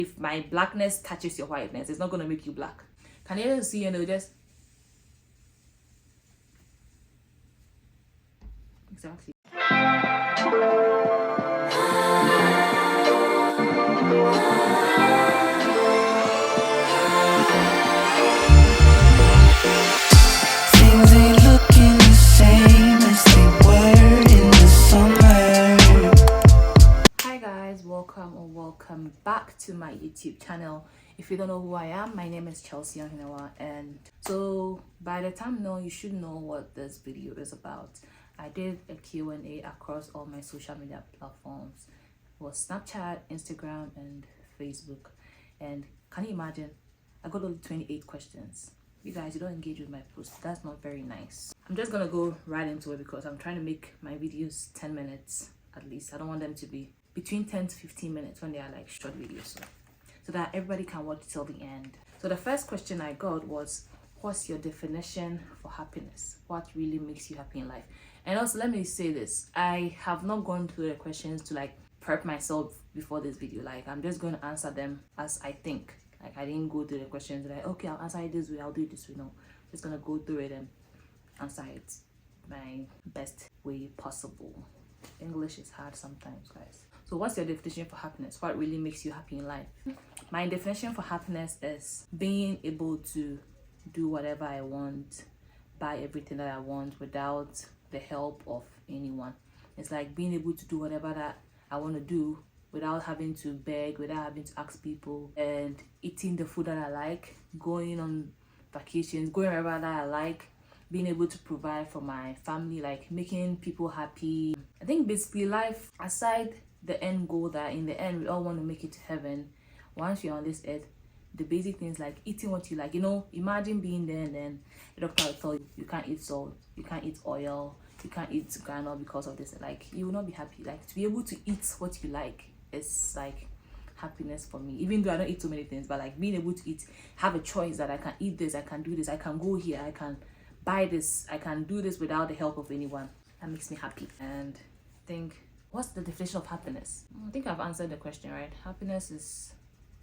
If my blackness touches your whiteness, it's not going to make you black. Can you see and they'll just exactly. Things ain't looking the same as they were in the summer. Hi guys, welcome or welcome back to my YouTube channel. If you don't know who I am, my name is Chelsea Ohinawa, and so by the time now you should know what this video is about. I did a Q&A across all my social media platforms. It was Snapchat, Instagram, and Facebook. And can you imagine? I got only 28 questions. You guys, you don't engage with my post. That's not very nice. I'm just gonna go right into it because I'm trying to make my videos 10 minutes at least. I don't want them to be between 10 to 15 minutes when they are like short videos, so that everybody can watch till the end. So the first question I got was, what's your definition for happiness? What really makes you happy in life? And also, let me say this, I have not gone through the questions to like prep myself before this video. Like, I'm just going to answer them as I think. Like, I didn't go through the questions like, okay, I'll answer it this way, I'll do it this way. No, I'm just gonna go through it and answer it my best way possible. English is hard sometimes, guys. So what's your definition for happiness? What really makes you happy in life? My definition for happiness is being able to do whatever I want, buy everything that I want without the help of anyone. It's like being able to do whatever that I want to do without having to beg, without having to ask people, and eating the food that I like, going on vacations, going wherever that I like, being able to provide for my family, like making people happy. I think basically life, aside the end goal that in the end we all want to make it to heaven, once you're on this earth, the basic things like eating what you like. You know, imagine being there and then the doctor will tell you you can't eat salt, you can't eat oil, you can't eat granola because of this. Like, you will not be happy. Like, to be able to eat what you like is like happiness for me. Even though I don't eat so many things, but like being able to eat, have a choice that I can eat this, I can do this, I can go here, I can buy this, I can do this without the help of anyone. That makes me happy. And I think, what's the definition of happiness? I think I've answered the question, right? Happiness is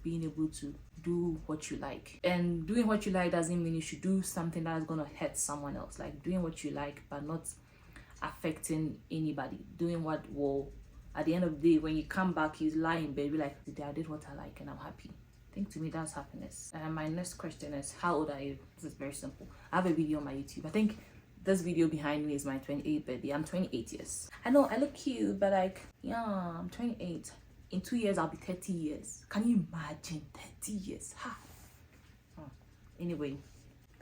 being able to do what you like. And doing what you like doesn't mean you should do something that is going to hurt someone else. Like doing what you like but not affecting anybody. Doing what will, at the end of the day, when you come back, you lie in bed, be like, today I did what I like and I'm happy. I think to me that's happiness. And my next question is, how old are you? This is very simple. I have a video on my YouTube. I think this video behind me is my 28th birthday. I'm 28 years. I know I look cute, but like, yeah, I'm 28. In 2 years, I'll be 30 years. Can you imagine 30 years? Ha! Anyway,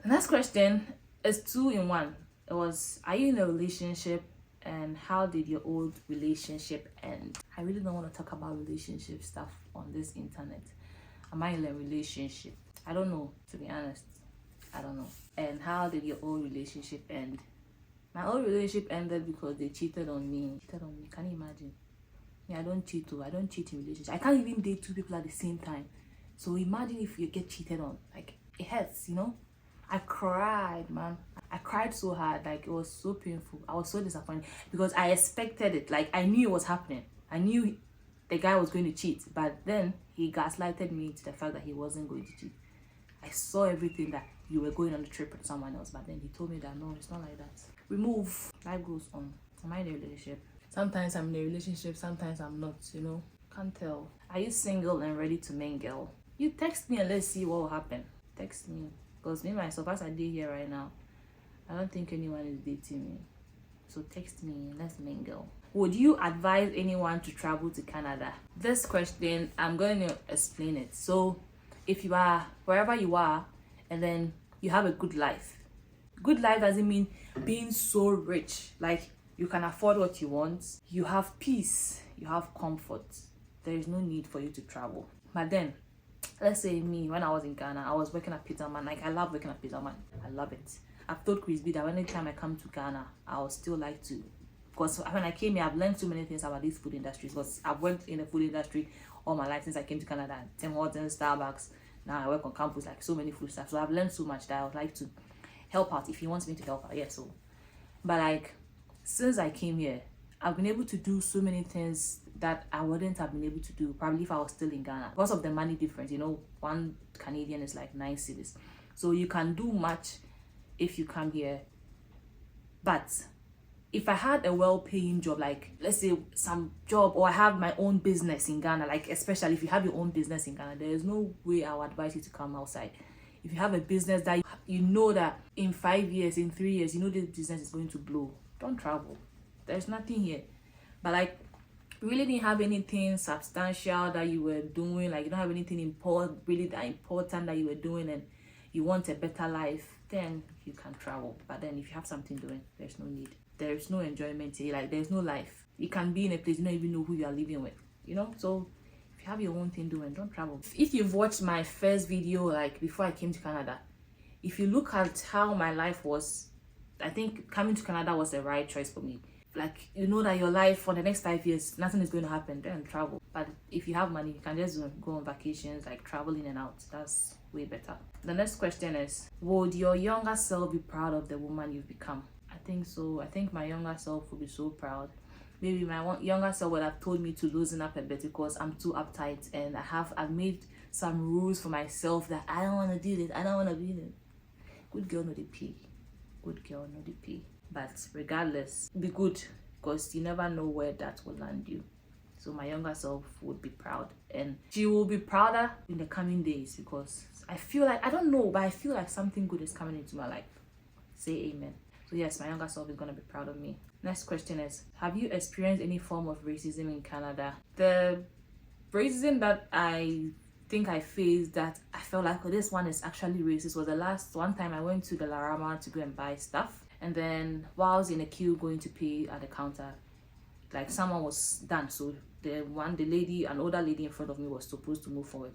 the next question is 2 in 1. It was, are you in a relationship, and how did your old relationship end? I really don't want to talk about relationship stuff on this internet. Am I in a relationship? I don't know, to be honest. I don't know. And how did your old relationship end? My old relationship ended because they cheated on me. Can you imagine? Yeah, I don't cheat too. I don't cheat in relationships. I can't even date 2 people at the same time. So imagine if you get cheated on. Like, it hurts, you know? I cried, man. I cried so hard. Like, it was so painful. I was so disappointed because I expected it. Like, I knew it was happening. I knew the guy was going to cheat. But then he gaslighted me to the fact that he wasn't going to cheat. I saw everything that you were going on the trip with someone else. But then he told me that, no, it's not like that. Remove. Life goes on. Am I in a relationship? Sometimes I'm in a relationship, sometimes I'm not, you know. Can't tell. Are you single and ready to mingle? You text me and let's see what will happen. Text me. Because me, myself, as I did here right now, I don't think anyone is dating me. So text me and let's mingle. Would you advise anyone to travel to Canada? This question, I'm going to explain it. So if you are wherever you are and then you have a good life. Good life doesn't mean being so rich. Like, you can afford what you want, you have peace, you have comfort. There is no need for you to travel. But then, let's say me, when I was in Ghana, I was working at Pizza Man. Like, I love working at Pizza Man. I love it. I've told Chris B that anytime I come to Ghana, I would still like to. Because when I came here, I've learned so many things about these food industries. Because I've worked in the food industry all my life since I came to Canada. Tim Hortons, Starbucks. Now I work on campus, like so many food stuff. So I've learned so much that I would like to help out. If he wants me to help out, yeah, so. But like, since I came here, I've been able to do so many things that I wouldn't have been able to do probably if I was still in Ghana because of the money difference. You know, one Canadian is like 9 cedis, so you can do much if you come here. But if I had a well-paying job, like let's say some job, or I have my own business in Ghana, like especially if you have your own business in Ghana, there is no way I would advise you to come outside. If you have a business that you know that in 5 years, in 3 years, you know this business is going to blow, don't travel. There's nothing here. But like, you really didn't have anything substantial that you were doing, like you don't have anything really that important that you were doing, and you want a better life, then you can travel. But then if you have something doing, there's no need. There's no enjoyment here, like there's no life. You can be in a place you don't even know who you are living with, you know. So if you have your own thing doing, don't travel. If you've watched my first video, like before I came to Canada, if you look at how my life was, I think coming to Canada was the right choice for me. Like, you know that your life for the next 5 years, nothing is going to happen, then travel. But if you have money, you can just go on vacations, like travel in and out. That's way better. The next question is, would your younger self be proud of the woman you've become? I think so. I think my younger self would be so proud. Maybe my younger self would have told me to loosen up a bit because I'm too uptight, and I've made some rules for myself that I don't want to do this, I don't want to do this. Good girl, no the pay. Good girl, no the pay. But regardless, be good, because you never know where that will land you. So my younger self would be proud, and she will be prouder in the coming days, because I feel like, I don't know, but I feel like something good is coming into my life. Say amen. So yes, my younger self is going to be proud of me. Next question is, have you experienced any form of racism in Canada? The racism that I think I faced that I felt like, oh, this one is actually racist, was the last one time I went to the Larama to go and buy stuff. And then while I was in a queue going to pay at the counter, like someone was done. So the lady, an older lady in front of me, was supposed to move forward.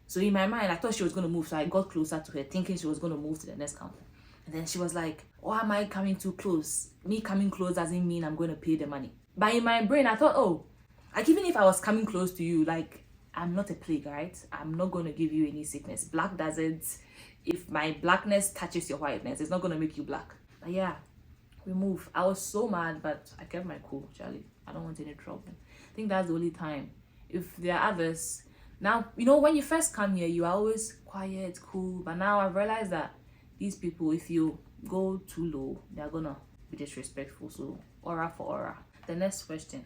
So in my mind, I thought she was going to move. So I got closer to her thinking she was going to move to the next counter. And then she was like, why am I coming too close? Me coming close doesn't mean I'm going to pay the money. But in my brain, I thought, oh, like even if I was coming close to you, like I'm not a plague, right? I'm not going to give you any sickness. Black doesn't, if my blackness touches your whiteness, it's not going to make you black. But yeah, we move. I was so mad, but I kept my cool, Charlie. I don't want any trouble. I think that's the only time. If there are others, now, you know, when you first come here, you are always quiet, cool. But now I've realized that these people, if you go too low, they're gonna be disrespectful. So aura for aura. The next question,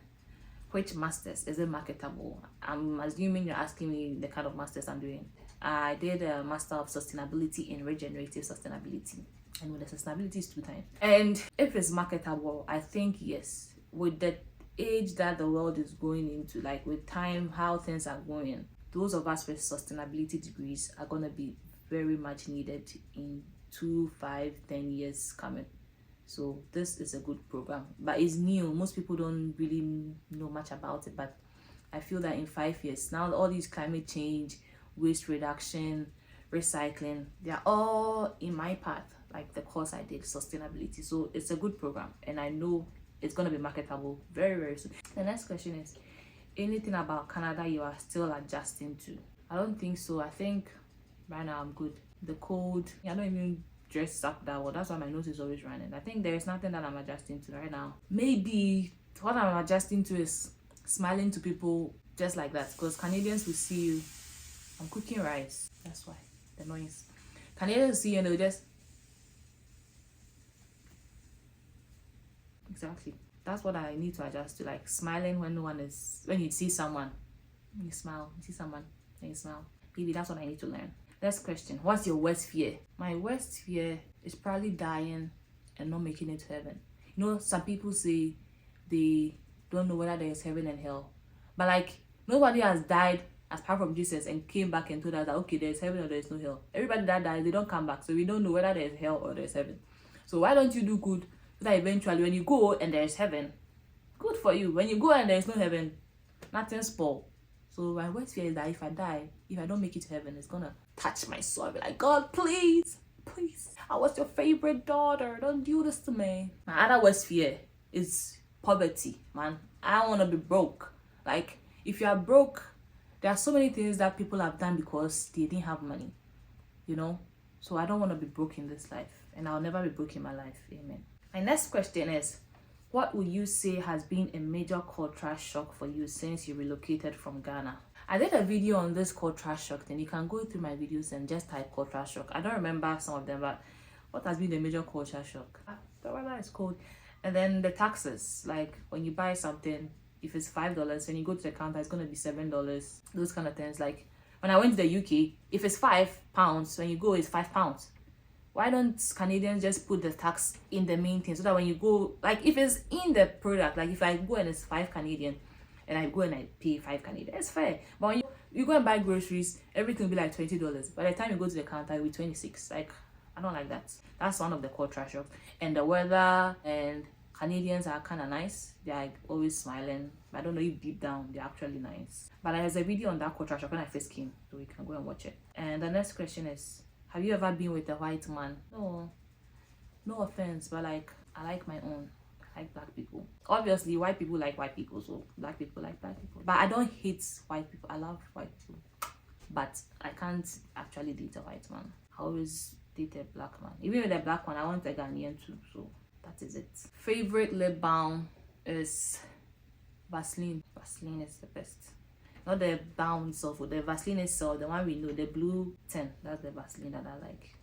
which masters is it marketable? I'm assuming you're asking me the kind of masters I'm doing. I did a master of sustainability in regenerative sustainability, and with the sustainability is 2 times. And if it's marketable, I think yes. With the age that the world is going into, like with time, how things are going, those of us with sustainability degrees are gonna be very much needed in 2, 5, 10 years coming. So this is a good program, but it's new. Most people don't really know much about it, but I feel that in 5 years now, all these climate change, waste reduction, recycling, they're all in my path, like the course I did, sustainability. So it's a good program, and I know it's going to be marketable very, very soon. The next question is, anything about Canada you are still adjusting to? I don't think so. I think right now I'm good. The cold, I don't even dress up that well. That's why my nose is always running. I think there's nothing that I'm adjusting to right now. Maybe what I'm adjusting to is smiling to people just like that, because Canadians will see you. I'm cooking rice. That's why the noise. Canadians will see you and they'll just, exactly. That's what I need to adjust to, like smiling when no one is, when you see someone, you smile. You see someone and you smile. Maybe that's what I need to learn. Next question, what's your worst fear? My worst fear is probably dying and not making it to heaven. You know, some people say they don't know whether there is heaven and hell, but like nobody has died apart from Jesus and came back and told us that okay, there's heaven or there's no hell. Everybody that dies, they don't come back, so we don't know whether there's hell or there's heaven. So why don't you do good so that eventually when you go and there's heaven, good for you. When you go and there's no heaven, nothing's spoiled. So my worst fear is that if I die, if I don't make it to heaven, it's gonna touch my soul. I'll be like, God, please, please, I was your favorite daughter. Don't do this to me. My other worst fear is poverty, man. I don't want to be broke. Like, if you are broke, there are so many things that people have done because they didn't have money, you know? So I don't want to be broke in this life, and I'll never be broke in my life. Amen. My next question is, What would you say has been a major cultural shock for you since you relocated from Ghana? I did a video on this cultural shock thing. You can go through my videos and just type cultural shock. I don't remember some of them, but what has been the major culture shock? The weather is cold. And then the taxes, like when you buy something, if it's $5, when you go to the counter, it's going to be $7. Those kind of things. Like when I went to the UK, if it's £5, when you go, it's £5. Why don't Canadians just put the tax in the main thing so that when you go, like if it's in the product, like if I go and it's 5 Canadian and I go and I pay 5 Canadian, it's fair. But when you go and buy groceries, everything will be like $20. By the time you go to the counter, it will be 26. Like, I don't like that. That's one of the culture shocks. And the weather, and Canadians are kind of nice. They're like always smiling. I don't know if deep down they're actually nice. But there's a video on that culture shock when I first came, so you can go and watch it. And the next question is, have you ever been with a white man? No offense, but like, I like my own. I like black people. Obviously, white people like white people, so black people like black people. But I don't hate white people. I love white people. But I can't actually date a white man. I always date a black man. Even with a black one, I want a Ghanaian too. So that is it. Favorite lip balm is Vaseline. Vaseline is the best. Not the balm itself, the Vaseline itself, the one we know, the blue 10. That's the Vaseline that I like.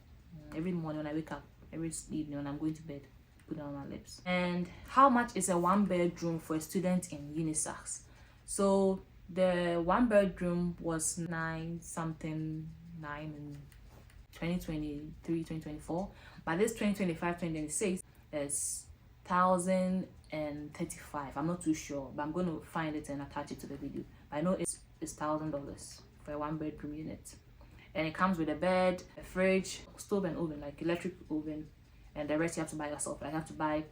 Every morning when I wake up, every evening when I'm going to bed, put it on my lips. And how much is a 1-bedroom for a student in Unisax? So the 1-bedroom was 9 in 2023, 2024. But this 2025, 2026 is 1,035. I'm not too sure, but I'm going to find it and attach it to the video. I know it's $1,000 for a 1-bedroom unit, and it comes with a bed, a fridge, stove and oven, like electric oven, and the rest you have to buy yourself. I have to buy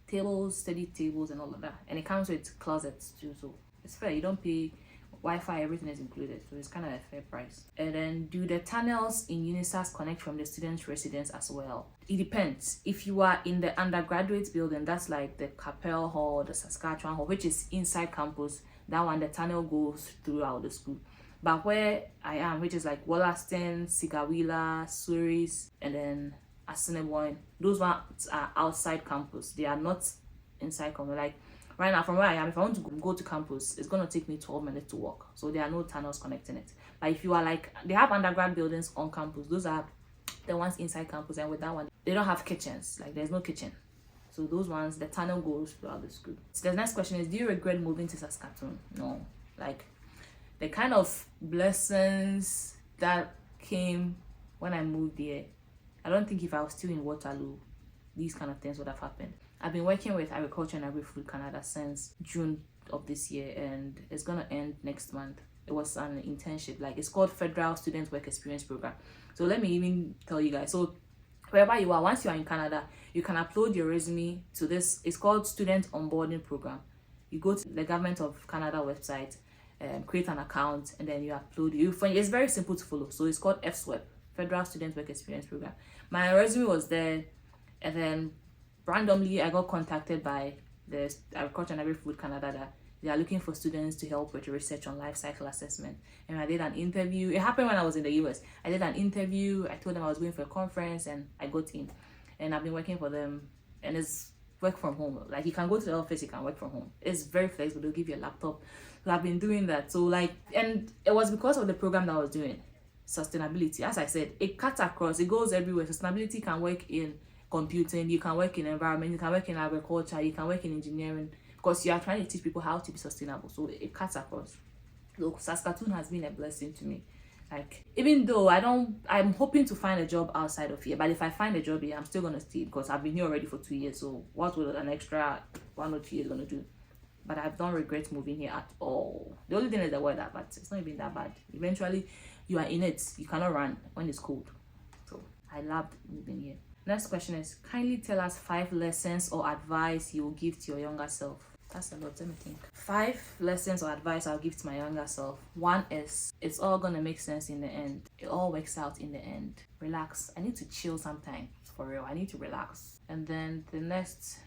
tables, study tables and all of that, and it comes with closets too, so it's fair. You don't pay Wi-Fi, everything is included, so it's kind of a fair price. And then, do the tunnels in Unisax connect from the students' residence as well? It depends. If you are in the undergraduate building, that's like the Capel Hall, the Saskatchewan Hall, which is inside campus, that one the tunnel goes throughout the school. But where I am, which is like Wollaston, Sigawila, Souris, and then Assiniboine, those ones are outside campus. They are not inside campus. Like right now, from where I am, if I want to go to campus, it's going to take me 12 minutes to walk. So there are no tunnels connecting it. But if you are like, they have undergrad buildings on campus. Those are the ones inside campus. And with that one, they don't have kitchens. Like there's no kitchen. So those ones, the tunnel goes throughout the school. So the next question is, do you regret moving to Saskatoon? No. Like the kind of blessings that came when I moved here, I don't think if I was still in Waterloo, these kind of things would have happened. I've been working with Agriculture and Agri-Food Canada since June of this year, and it's gonna end next month. It was an internship, like it's called Federal Student Work Experience Program. So let me even tell you guys. So wherever you are, once you are in Canada, you can upload your resume to this. It's called Student Onboarding Program. You go to the Government of Canada website, create an account, and then you upload. It's very simple to follow. So it's called FSWEP, Federal Student Work Experience Program. My resume was there, and then randomly I got contacted by the Agriculture and Agri-Food Canada that they are looking for students to help with research on life cycle assessment. And I did an interview. It happened when I was in the US. I did an interview. I told them I was going for a conference, and I got in. And I've been working for them, and it's work from home. Like you can go to the office, you can work from home. It's very flexible. They'll give you a laptop. So I've been doing that. So like, and it was because of the program that I was doing. Sustainability, as I said, it cuts across. It goes everywhere. Sustainability can work in computing, you can work in environment, you can work in agriculture, you can work in engineering, because you are trying to teach people how to be sustainable. So it cuts across. Look, Saskatoon has been a blessing to me. Like, even though I'm hoping to find a job outside of here, but if I find a job here, I'm still gonna stay because I've been here already for 2 years. So what would an extra 1 or 2 years gonna do? But I don't regret moving here at all. The only thing is the weather, but it's not even that bad. Eventually, you are in it. You cannot run when it's cold. So I loved moving here. Next question is, kindly tell us 5 lessons or advice you will give to your younger self. That's a lot, let me think. 5 lessons or advice I'll give to my younger self. 1 is, it's all gonna make sense in the end. It all works out in the end. Relax. I need to chill sometimes, for real. I need to relax. And then the next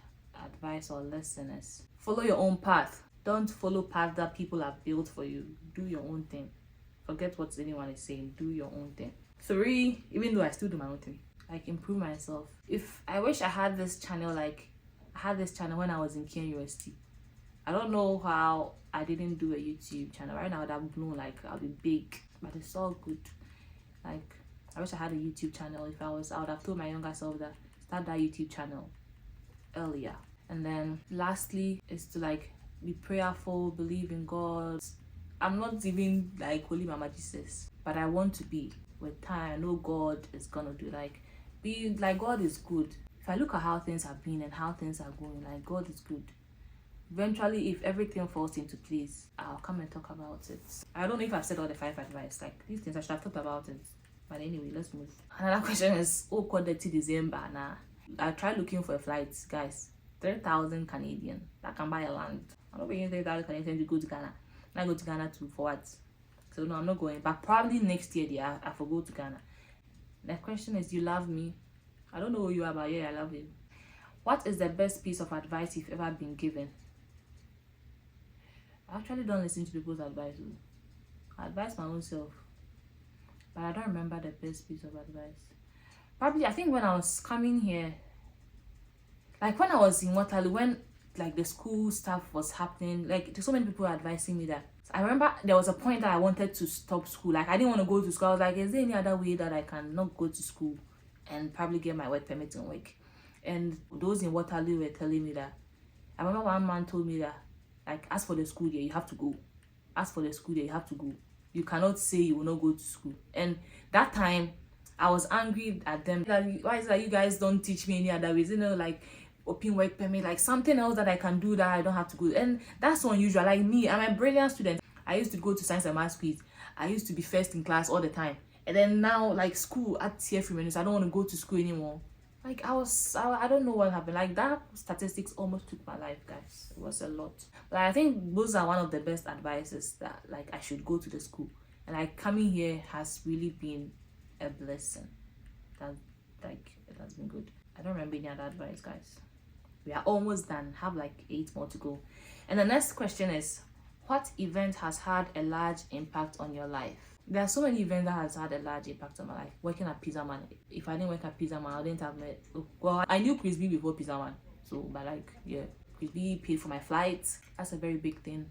advice or lesson is, follow your own path. Don't follow paths that people have built for you. Do your own thing. Forget what anyone is saying. Do your own thing. 3, even though I still do my own thing, like improve myself. If I wish I had this channel like I had this channel when I was in Kenya University. I don't know how I didn't do a YouTube channel. Right now I'd have known, like, I'll be big, but it's all good. Like, I wish I had a YouTube channel. If I would have told my younger self that start that YouTube channel earlier. And then lastly is to, like, be prayerful, believe in God. I'm not even like Holy Mama Jesus, but I want to be. With time, I know God is gonna do, like, be like, God is good. If I look at how things have been and how things are going, like, God is good. Eventually, if everything falls into place, I'll come and talk about it. I don't know if I've said all the 5 advice, like, these things I should have talked about it. But anyway, let's move. Another question is, oh, called the December now. I tried looking for a flight, guys. 3,000 Canadian. That can buy a land. I'm not paying 3,000 Canadian to go to Ghana. I go to Ghana for what? So no, I'm not going. But probably next year, I will go to Ghana. Next question is, do you love me? I don't know who you are, but yeah, I love you. What is the best piece of advice you've ever been given? I actually don't listen to people's advice. I advise my own self. But I don't remember the best piece of advice. Probably, I think when I was coming here, like when I was in Waterloo, when like the school stuff was happening, like there's so many people advising me that. I remember there was a point that I wanted to stop school. Like, I didn't want to go to school. I was like, is there any other way that I can not go to school and probably get my work permit and work? And those in Waterloo were telling me that. I remember one man told me that, like, as for the school year, you have to go. As for the school year, you have to go. You cannot say you will not go to school. And that time, I was angry at them. Like, why is it that you guys don't teach me any other ways? You know, like, open work permit, like something else that I can do that I don't have to go. And that's so unusual. Like me, I'm a brilliant student. I used to go to science and math quiz. I used to be first in class all the time. And then now, like, school at tier 3 minutes, I don't want to go to school anymore. Like, I don't know what happened. Like, that statistics almost took my life, guys. It was a lot. But I think those are one of the best advices, that, like, I should go to the school. And, like, coming here has really been a blessing. That, like, it has been good. I don't remember any other advice, guys. We are almost done. Have like 8 more to go. And the next question is, what event has had a large impact on your life? There are so many events that has had a large impact on my life. Working at Pizza Man. If I didn't work at Pizza Man, I wouldn't have met. Well, I knew Chris B before Pizza Man. So, but like, yeah, Chris B paid for my flights. That's a very big thing.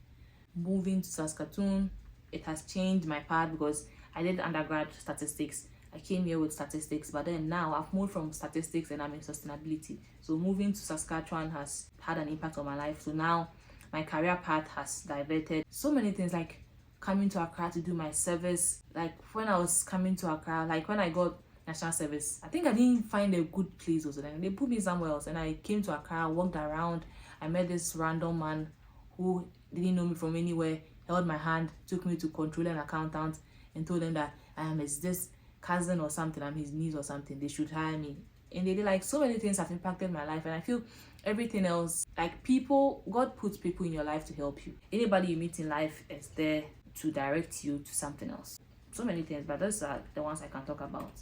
Moving to Saskatoon, it has changed my path because I did undergrad statistics. I came here with statistics, but then now I've moved from statistics and I'm in sustainability. So moving to Saskatchewan has had an impact on my life. So now my career path has diverted. So many things, like coming to Accra to do my service. Like when I was coming to Accra, like when I got national service, I think I didn't find a good place or something. They put me somewhere else and I came to Accra, walked around. I met this random man who didn't know me from anywhere, held my hand, took me to controller and accountant and told them that I am this cousin or something, I'm his niece or something, they should hire me. And they did, like, so many things have impacted my life. And I feel everything else, like, people, God puts people in your life to help you. Anybody you meet in life is there to direct you to something else. So many things, but those are the ones I can talk about.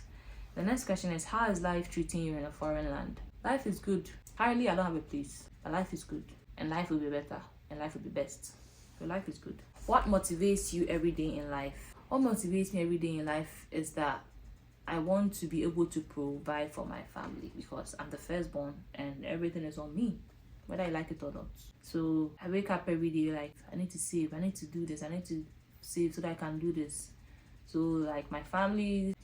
The next question is, how is life treating you in a foreign land? Life is good. Currently, I don't have a place, but life is good. And life will be better. And life will be best. So life is good. What motivates you every day in life? What motivates me every day in life is that I want to be able to provide for my family because I'm the firstborn and everything is on me, whether I like it or not. So I wake up every day like, I need to save, I need to do this, I need to save so that I can do this. So like my family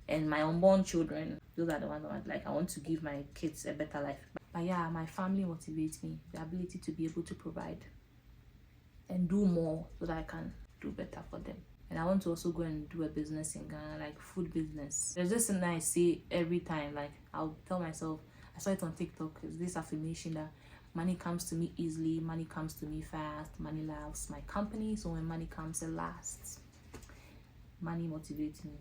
and my unborn children, those are the ones I want to give my kids a better life. But yeah, my family motivates me, the ability to be able to provide and do more so that I can do better for them. And I want to also go and do a business in Ghana, like food business. There's this thing that I say every time, like I'll tell myself, I saw it on TikTok, it's this affirmation that money comes to me easily, money comes to me fast, money loves my company, so when money comes, it lasts. Money motivates me.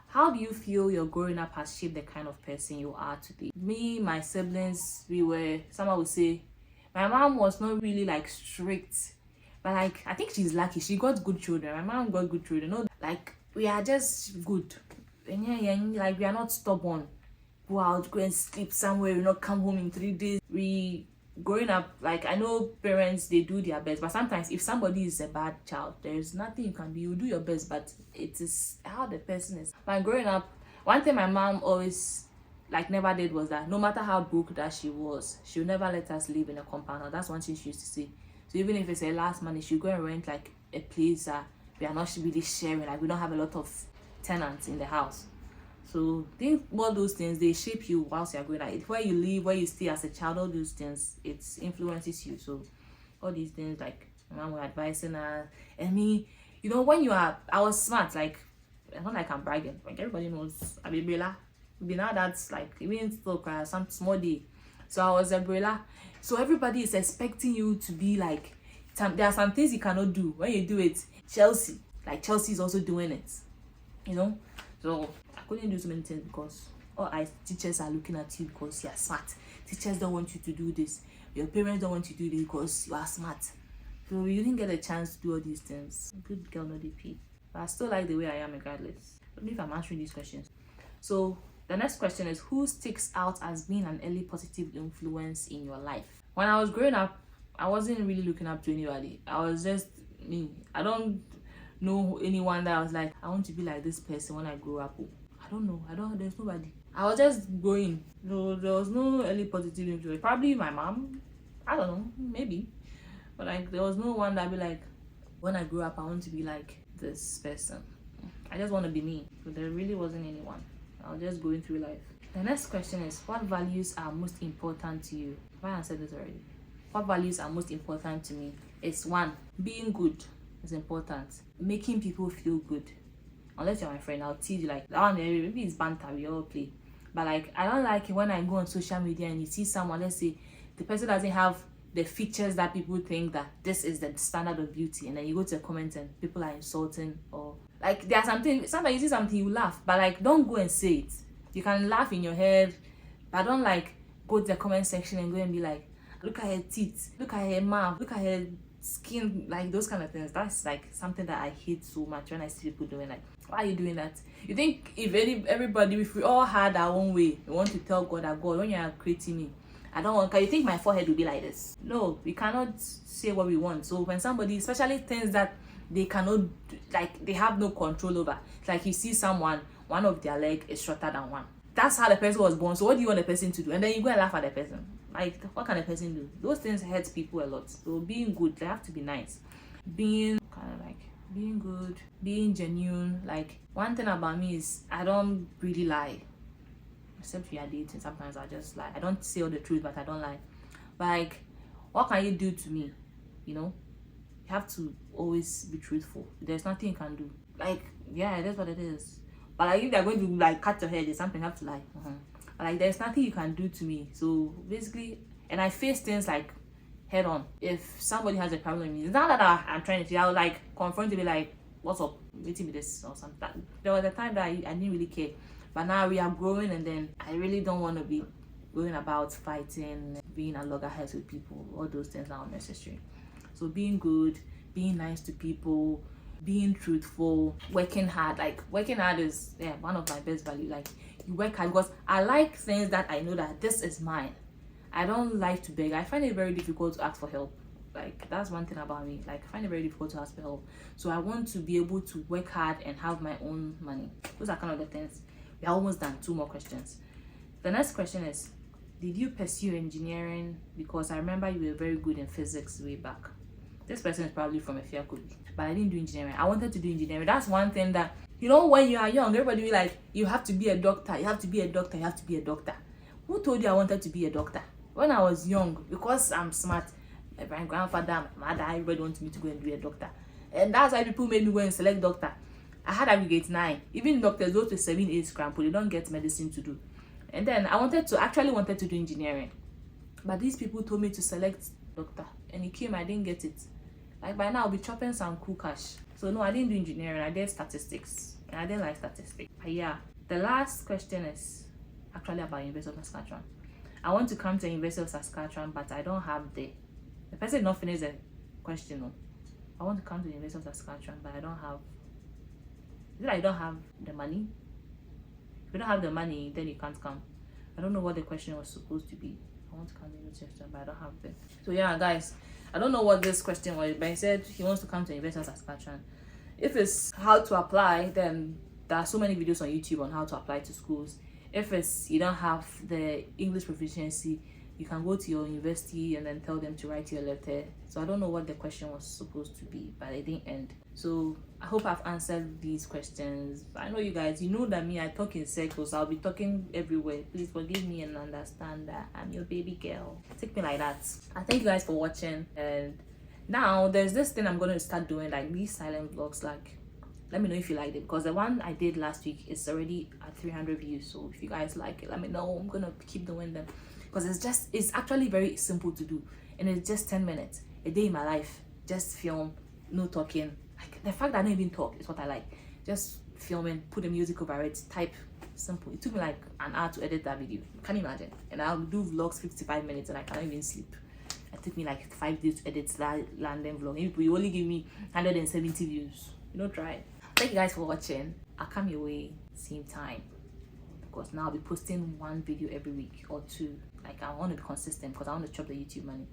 How do you feel your growing up has shaped the kind of person you are today? Me, my siblings, someone would say, my mom was not really like strict. But like, I think she's lucky. She got good children. My mom got good children. No, like we are just good. And yeah, like we are not stubborn. Go out, go and sleep somewhere. We not come home in 3 days. We growing up, like I know parents, they do their best. But sometimes if somebody is a bad child, there is nothing you can do. You do your best, but it is how the person is. But growing up, one thing my mom always like never did was that no matter how broke that she was, she would never let us live in a compound. Now, that's one thing she used to say. So even if it's a last money, she'll go and rent like a place that we are not really sharing, like we don't have a lot of tenants in the house. So think all those things, they shape you whilst you're growing. Like where you live, where you stay as a child, all those things, it influences you. So all these things, like my mom was advising her. And me, you know, when I was smart, like it's not like I'm bragging, like everybody knows I'm a Bella. Now that's like even still some small day. So I was a Bella. So everybody is expecting you to be like there are some things you cannot do. When you do it, Chelsea is also doing it, you know. So I couldn't do so many things because all teachers are looking at you because you are smart. Teachers don't want you to do this. Your parents don't want you to do this because you are smart. So you didn't get a chance to do all these things. Good girl, not DP. But I still like the way I am regardless. I don't know if I'm answering these questions. So the next question is, who sticks out as being an early positive influence in your life? When I was growing up, I wasn't really looking up to anybody. I was just me. I don't know anyone that I was like, I want to be like this person when I grow up. I don't know. There's nobody. I was just growing. So there was no early positive influence. Probably my mom. I don't know. Maybe. But like there was no one that be like, when I grew up, I want to be like this person. I just want to be me. So there really wasn't anyone. I was just going through life. The next question is, what values are most important to you? Have I answered this already? What values are most important to me? It's one, being good is important. Making people feel good. Unless you're my friend, I'll tease you like that one. Maybe it's banter, we all play. But like I don't like it when I go on social media and you see someone, let's say the person doesn't have the features that people think that this is the standard of beauty, and then you go to a comment and people are insulting, or like there's something, sometimes you see something you laugh, but like don't go and say it. You can laugh in your head, but don't like go to the comment section and go and be like, look at her teeth, look at her mouth, look at her skin, like those kind of things. That's like something that I hate so much when I see people doing like, why are you doing that? You think if we all had our own way, we want to tell God that God, when you are creating me, I don't want, can you think my forehead will be like this? No, we cannot say what we want. So when somebody, especially things that they cannot, like they have no control over, like you see someone, one of their leg is shorter than one. That's how the person was born. So what do you want the person to do? And then you go and laugh at the person. Like, what can a person do? Those things hurt people a lot. So being good, they have to be nice. Being kind of like being good, being genuine. Like one thing about me is I don't really lie. Except we are dating, sometimes I just lie. I don't say all the truth, but I don't lie. But like, what can you do to me? You know, you have to always be truthful. There's nothing you can do. Like, yeah, that's what it is. But like, if they're going to like cut your head, there's something you have to lie. But like, there's nothing you can do to me. So basically, and I face things like head on. If somebody has a problem with me, it's not that I'm trying to. I'll like confront to be like, "What's up? Waiting with this or something." There was a time that I didn't really care. But now we are growing, and then I really don't want to be going about fighting, being at loggerheads with people. All those things are unnecessary. So being good, being nice to people, being truthful, working hard. Like working hard is one of my best values. Like you work hard because I like things that I know that this is mine. I don't like to beg. I find it very difficult to ask for help. Like that's one thing about me. Like I find it very difficult to ask for help. So I want to be able to work hard and have my own money. Those are kind of the things. We're almost done. 2 more questions. The next question is, did you pursue engineering because I remember you were very good in physics way back? This person is probably from Efiakobi, but I didn't do engineering. I wanted to do engineering. That's one thing that, you know, when you are young, everybody be like, you have to be a doctor, you have to be a doctor, you have to be a doctor. Who told you I wanted to be a doctor? When I was young, because I'm smart, my grandfather, my mother, everybody wanted me to go and be a doctor. And that's why people made me go and select doctor. I had aggregate 9. Even doctors, those with 7-8 scramble, they don't get medicine to do. And then I wanted to do engineering. But these people told me to select doctor. And it came, I didn't get it. Like by now, I'll be chopping some cool cash. So no, I didn't do engineering. I did statistics. And I didn't like statistics. But yeah, the last question is actually about University of Saskatchewan. I want to come to University of Saskatchewan, but I don't have the person did not finish the question. No. I want to come to the University of Saskatchewan, but I don't have. Is it I don't have the money? If you don't have the money, then you can't come. I don't know what the question was supposed to be. I want to come to the University of Saskatchewan, but I don't have them. So yeah, guys, I don't know what this question was, but he said he wants to come to the University of Saskatchewan. If it's how to apply, then there are so many videos on YouTube on how to apply to schools. If it's you don't have the English proficiency, you can go to your university and then tell them to write you a letter. So I don't know what the question was supposed to be, but it didn't end. So I hope I've answered these questions. I know you guys, you know that me, I talk in circles. I'll be talking everywhere. Please forgive me and understand that I'm your baby girl. Take me like that. I thank you guys for watching. And now there's this thing I'm gonna start doing, like these silent vlogs. Like, let me know if you liked it, because the one I did last week is already at 300 views. So if you guys like it, let me know. I'm gonna keep doing them, because it's actually very simple to do, and it's just 10 minutes a day in my life. Just film, no talking. Like, the fact that I don't even talk is what I like. Just filming, put the music over it, type, simple. It took me like an hour to edit that video. Can you imagine? And I'll do vlogs 55 minutes and I can't even sleep. It took me like 5 days to edit that London vlog. If you only give me 170 views, you know, try it. Thank you guys for watching. I'll come your way same time, because now I'll be posting 1 video every week or 2. Like, I want to be consistent because I want to chop the YouTube money.